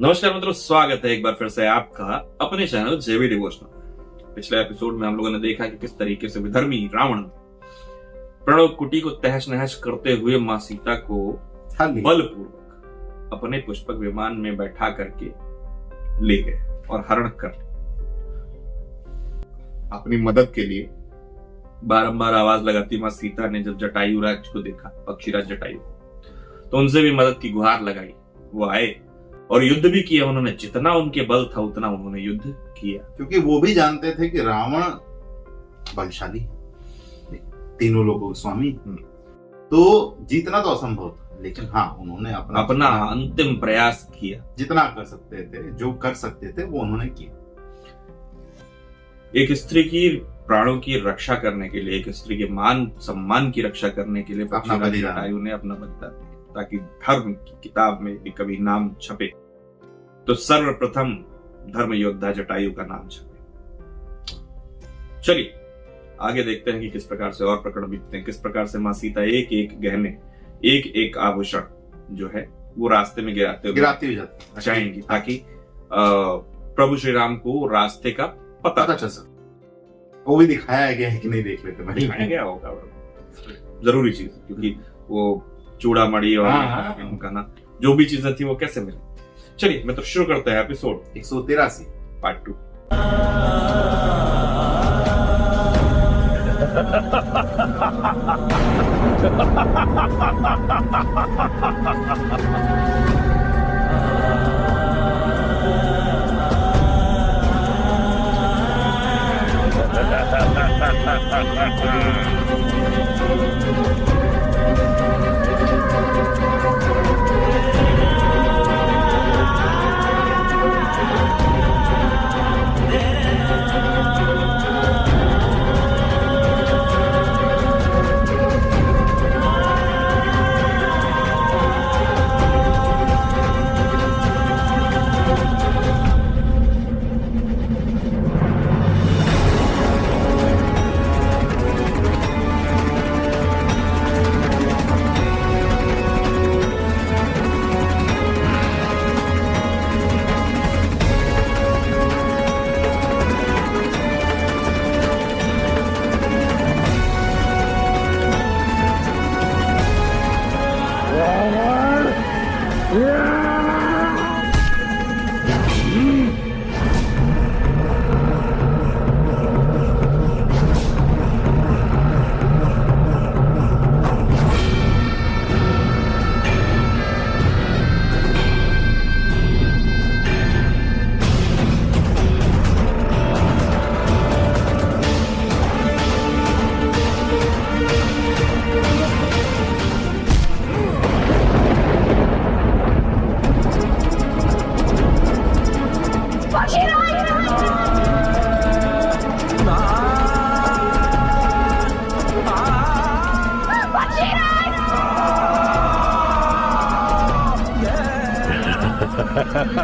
नमस्कार मित्रों, स्वागत है एक बार फिर से आपका अपने चैनल जेवी डिवोशनल। पिछले एपिसोड में हम लोगों ने देखा कि किस तरीके से विधर्मी रावण प्रणव कुटी को तहस नहस करते हुए मां सीता को बलपूर्वक अपने पुष्पक विमान में बैठा करके ले गए और हरण कर अपनी मदद के लिए बारंबार आवाज लगाती मां सीता ने जब जटायुराज को देखा, पक्षीराज जटायु, तो उनसे भी मदद की गुहार लगाई। वो आए और युद्ध भी किया उन्होंने। जितना उनके बल था उतना उन्होंने युद्ध किया, क्योंकि वो भी जानते थे कि रावण बलशाली, तीनों लोगों के स्वामी, तो जीतना तो असंभव था। लेकिन हाँ, उन्होंने अपना अंतिम प्रयास किया। जितना कर सकते थे, जो कर सकते थे, वो उन्होंने किया। एक स्त्री की प्राणों की रक्षा करने के लिए, एक स्त्री के मान सम्मान की रक्षा करने के लिए पक्षीराज जटायु ने अपना बलिदान दिया, ताकि धर्म की किताब में भी कभी नाम छपे तो सर्वप्रथम धर्म योद्धा जटायु का नाम छपे। चलिए आगे देखते हैं कि किस प्रकार से और प्रकरण बीतते हैं, किस प्रकार से मां सीता एक एक गहने, एक एक आभूषण जो है वो रास्ते में गिराते हुए जाएंगी, ताकि प्रभु श्री राम को रास्ते का पता चल सके। वो भी दिखाया गया है कि नहीं, देख लेते हैं। दिखाया गया होगा, जरूरी चीज, क्योंकि वो चूड़ा मड़ी और उनका ना जो भी चीजें थी वो कैसे मिली। चलिए मैं तो शुरू करते हैं एपिसोड 183 पार्ट 2।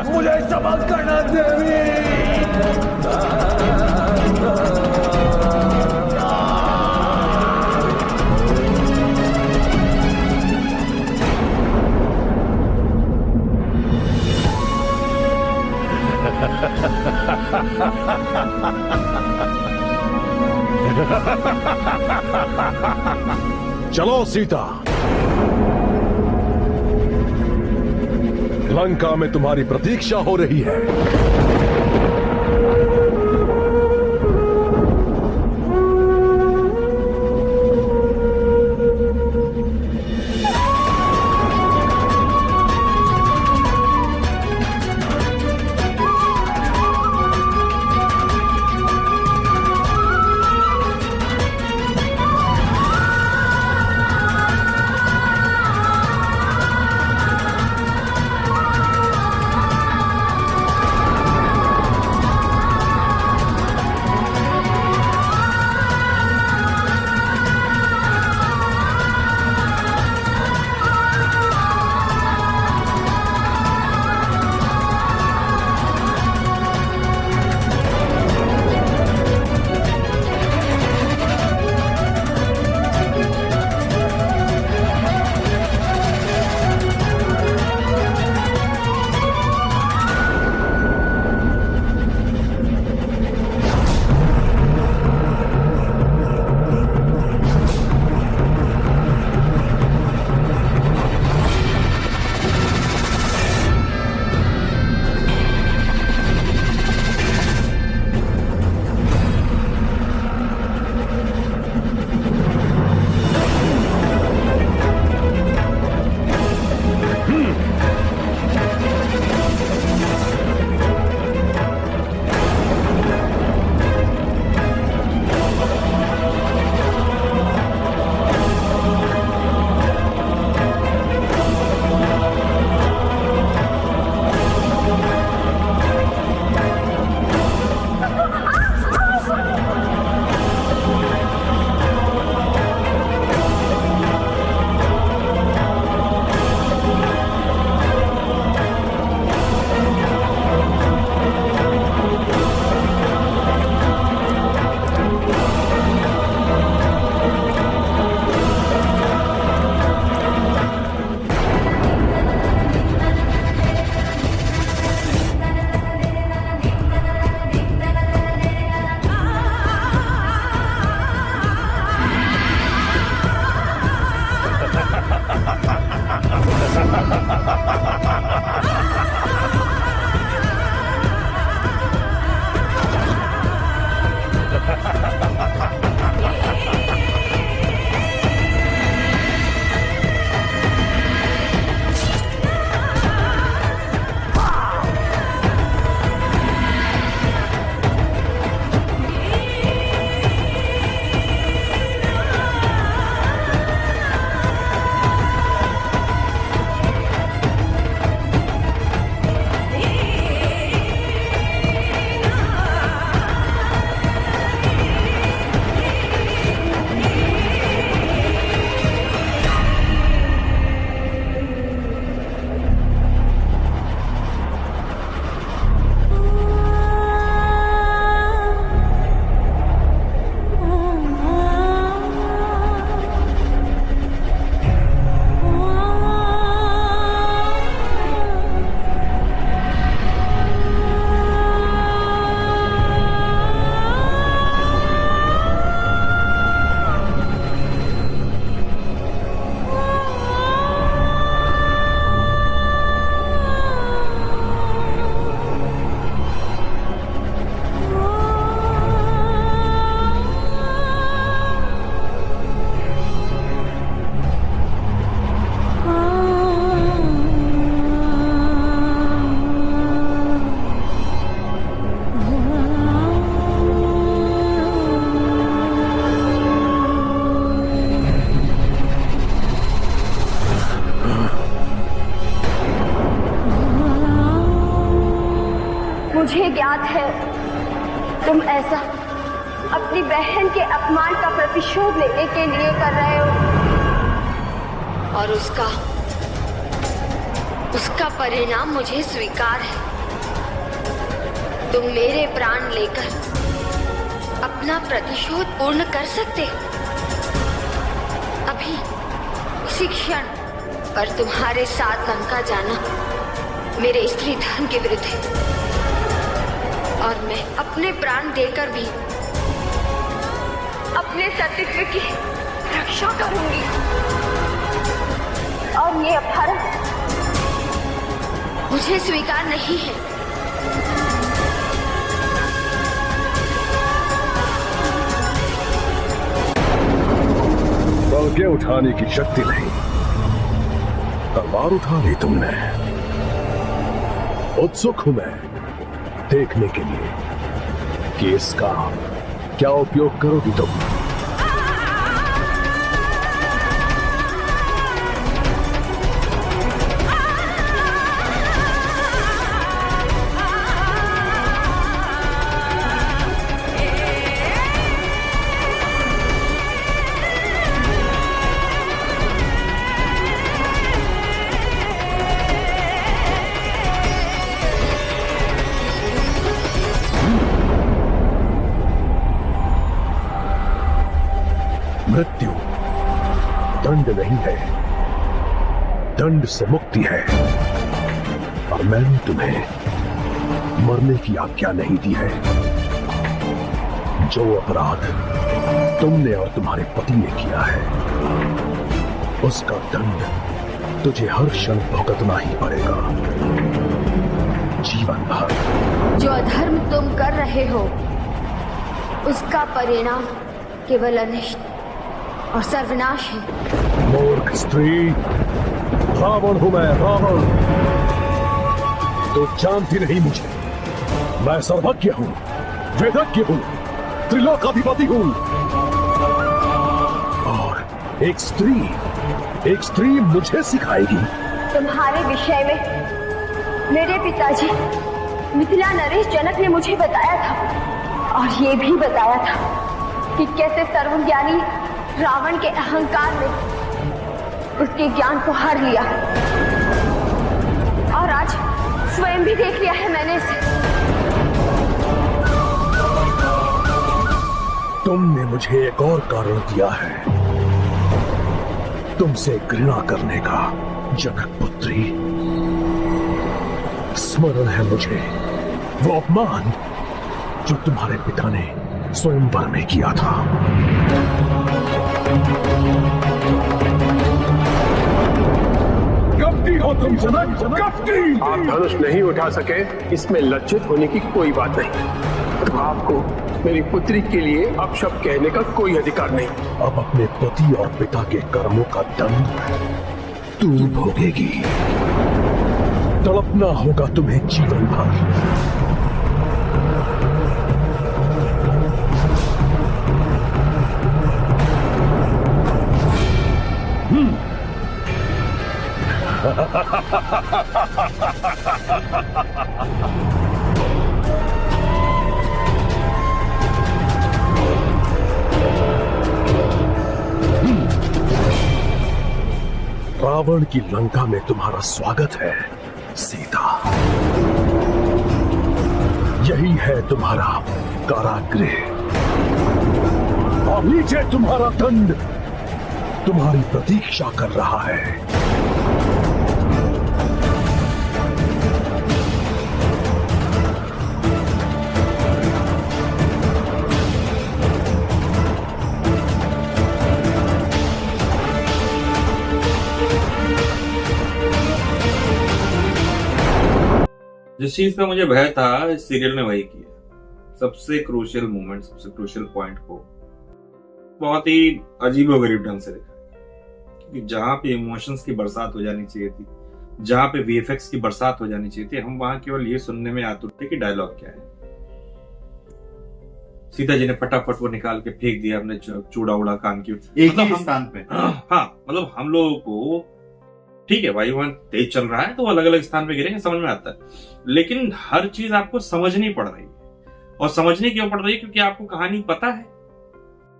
मुझे क्षमा करना देवी। चलो सीता, लंका में तुम्हारी प्रतीक्षा हो रही है। मुझे ज्ञात है तुम ऐसा अपनी बहन के अपमान का प्रतिशोध लेने के लिए कर रहे हो, और उसका परिणाम मुझे स्वीकार है। तुम मेरे प्राण लेकर अपना प्रतिशोध पूर्ण कर सकते हो। अभी इसी क्षण पर तुम्हारे साथ लंका जाना मेरे स्त्री धर्म के विरुद्ध है, और मैं अपने प्राण देकर भी अपने सतीत्व की रक्षा करूंगी। और ये अपहरण मुझे स्वीकार नहीं है। पलके उठाने की शक्ति नहीं, तलवार उठा ली तुमने। उत्सुक हूं मैं देखने के लिए कि इसका क्या उपयोग करोगी तुम। मृत्यु दंड नहीं है, दंड से मुक्ति है, और मैंने तुम्हें मरने की आज्ञा नहीं दी है। जो अपराध तुमने और तुम्हारे पति ने किया है, उसका दंड तुझे हर क्षण भुगतना ही पड़ेगा, जीवन भर। जो अधर्म तुम कर रहे हो, उसका परिणाम केवल अनिष्ट और सर्वनाश है। मूर्ख स्त्री, रावण हूं मैं, रावण। तो जानती नहीं मुझे। मैं सर्वज्ञ हूं, वेदज्ञ हूं, त्रिलोकाधिपति हूं। और एक स्त्री मुझे सिखाएगी। तुम्हारे विषय में मेरे पिताजी मिथिला नरेश जनक ने मुझे बताया था, और ये भी बताया था कि कैसे सर्वज्ञानी रावण के अहंकार ने उसके ज्ञान को हर लिया, और आज स्वयं भी देख लिया है मैंने इसे। तुमने मुझे एक और कारण दिया है तुमसे घृणा करने का, जनक पुत्री। स्मरण है मुझे वो अपमान जो तुम्हारे पिता ने स्वयंवर में किया था। कपटी हो तुम जनक, कपटी। आप धनुष नहीं उठा सके, इसमें लज्जित होने की कोई बात नहीं। आपको मेरी पुत्री के लिए अपशब्द कहने का कोई अधिकार नहीं। अब अपने पति और पिता के कर्मों का दंड तू भोगेगी। तड़पना होगा तुम्हें जीवन भर। रावण की लंका में तुम्हारा स्वागत है सीता। यही है तुम्हारा कारागृह, और नीचे तुम्हारा दंड तुम्हारी प्रतीक्षा कर रहा है। जिस चीज का मुझे भय था, इस सीरियल ने वही किया। सबसे क्रूशियल मोमेंट, सबसे क्रूशियल पॉइंट को बहुत ही अजीबोगरीब ढंग से दिखाया कि जहां पे इमोशंस की बरसात हो जानी चाहिए थी, जहां पे वीएफएक्स की बरसात हो जानी चाहिए थी, हम वहां केवल ये सुनने में आतुर थे कि डायलॉग क्या है। सीता जी ने फटाफट वो निकाल के फेंक दिया अपने चूड़ा उड़ा कान की एक ही स्थान पे। हाँ, मतलब हम लोगों को ठीक है वायुयान तेज चल रहा है तो अलग अलग स्थान पे गिरेंगे, समझ में आता है, लेकिन हर चीज आपको समझनी पड़ रही है। और समझनी क्यों पड़ रही है? क्योंकि आपको कहानी पता है।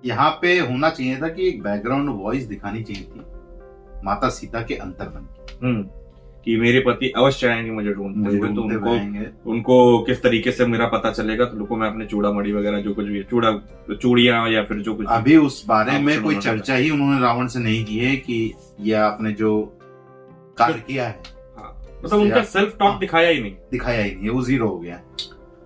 यहाँ पे होना चाहिए था कि एक बैकग्राउंड वॉइस दिखानी चाहिए थी माता सीता के अंतर्मन की, कि मेरे पति अवश्य आएंगे मुझे ढूंढते हुए, तो उनको किस तरीके से मेरा पता चलेगा, तो लोगों में अपने चूड़ा मड़ी वगैरह जो कुछ भी चूड़ियां या फिर जो कुछ अभी उस बारे में कोई चर्चा ही उन्होंने रावण से नहीं की है कि यह आपने जो कार्य किया है, मतलब उनका सेल्फ टॉक दिखाया ही नहीं, वो जीरो हो गया।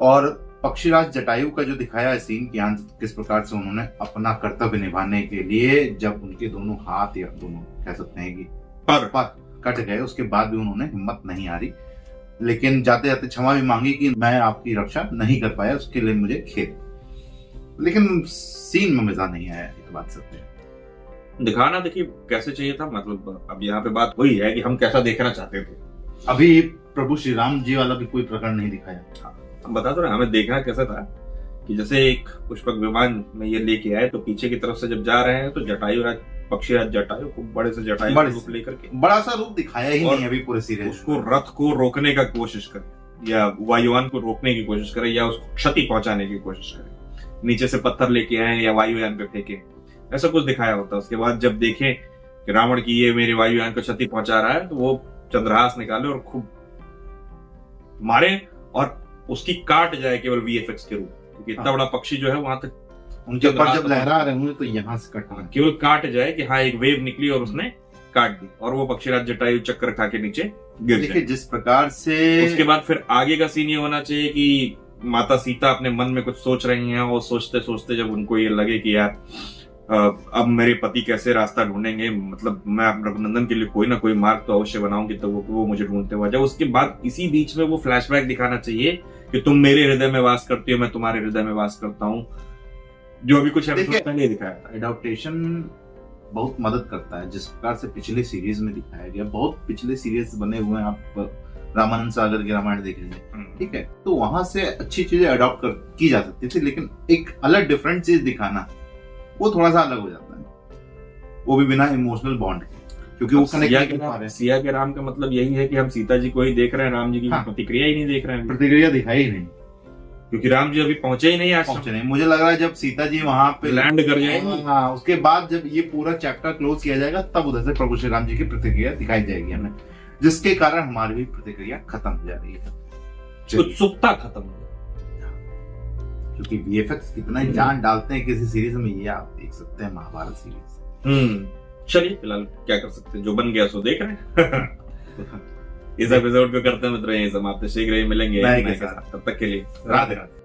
और पक्षीराज जटायु का जो दिखाया है सीन कि किस प्रकार से उन्होंने अपना कर्तव्य निभाने के लिए जब उनके दोनों हाथ या दोनों कह सकते हैं कि पर कट गए, उसके बाद भी उन्होंने हिम्मत नहीं हारी, लेकिन जाते जाते क्षमा भी मांगी कि मैं आपकी रक्षा नहीं कर पाया, उसके लिए मुझे खेद, लेकिन सीन में मजा नहीं आया, एक बात सत्य है। दिखाना देखिए कैसे चाहिए था, मतलब अब यहाँ पे बात वही है कि हम कैसा देखना चाहते थे। अभी प्रभु श्री राम जी वाला भी कोई प्रकरण नहीं दिखाया। हम बता दो ना, हमें देखना कैसा था कि जैसे एक पुष्पक विमान में ये लेके आए तो पीछे की तरफ से जब जा रहे हैं तो पक्षीराज जटायु को बड़े से जटायु रूप लेकर के बड़ा सा रूप दिखाया ही नहीं अभी पूरे सीरीज। उसको रथ को रोकने का कोशिश करे या वायुयान को रोकने की कोशिश करे या उसको क्षति पहुंचाने की कोशिश करे, नीचे से पत्थर लेके आए या वायुयान पे फेंके, ऐसा कुछ दिखाया होता। उसके बाद जब देखें कि रावण की ये मेरे वायुयान को क्षति पहुंचा रहा है तो वो चंद्रहास निकाले और खूब मारे और उसकी काट जाए केवल वीएफएक्स के रूप, क्योंकि इतना बड़ा पक्षी जो है वहां तक उनके ऊपर जब लहरा रहे होंगे तो यहाँ से कटना, केवल काट जाए कि हाँ एक वेव निकली और उसने काट दी और वो पक्षीराज जटायु चक्कर खा के नीचे गिर जाए। जिस प्रकार से उसके बाद फिर आगे का सीन ये होना चाहिए कि माता सीता अपने मन में कुछ सोच रही हैं और सोचते सोचते जब उनको ये लगे कि यार अब मेरे पति कैसे रास्ता ढूंढेंगे, मतलब मैं रघुनंदन के लिए कोई ना कोई मार्ग तो अवश्य बनाऊंगी, तो वो मुझे ढूंढते हुए जाए। उसके बाद इसी बीच में वो फ्लैशबैक दिखाना चाहिए कि तुम मेरे हृदय में वास करती हो, मैं तुम्हारे हृदय में वास करता हूँ, जो अभी कुछ पहले दिखाया था। एडॉप्टेशन बहुत मदद करता है, जिस प्रकार से पिछले सीरीज में दिखाया गया, बहुत पिछले सीरीज बने हुए हैं, आप रामानंद सागर की रामायण देख लीजिए, ठीक है, तो वहां से अच्छी चीजें अडॉप्ट की जा सकती थी, लेकिन एक अलग डिफरेंट चीज दिखाना वो थोड़ा सा अलग हो जाता है, वो भी बिना इमोशनल बॉन्ड के, क्योंकि वो सिया के राम का मतलब यही है कि हम सीता जी को ही देख रहे हैं, राम जी की प्रतिक्रिया ही नहीं देख रहे हैं, प्रतिक्रिया दिखाई ही नहीं, क्योंकि राम जी अभी पहुंचे ही नहीं, आज पहुंचे नहीं। मुझे लग रहा है जब सीता जी वहां पे लैंड कर जाएंगे, हाँ, उसके बाद जब ये पूरा चैप्टर क्लोज किया जाएगा तब उधर से प्रभु श्री राम जी की प्रतिक्रिया दिखाई जाएगी हमें, जिसके कारण हमारी भी प्रतिक्रिया खत्म हो जा रही है, उत्सुकता खत्म हो, क्योंकि वीएफएक्स कितना जान डालते हैं किसी सीरीज में, ये आप देख सकते हैं महाभारत सीरीज। चलिए फिलहाल क्या कर सकते हैं, जो बन गया सो देख रहे हैं। इस एपिसोड को करते हैं मित्रों यही समाप्त, शीघ्र ही मिलेंगे, तब तक के लिए राधे राधे।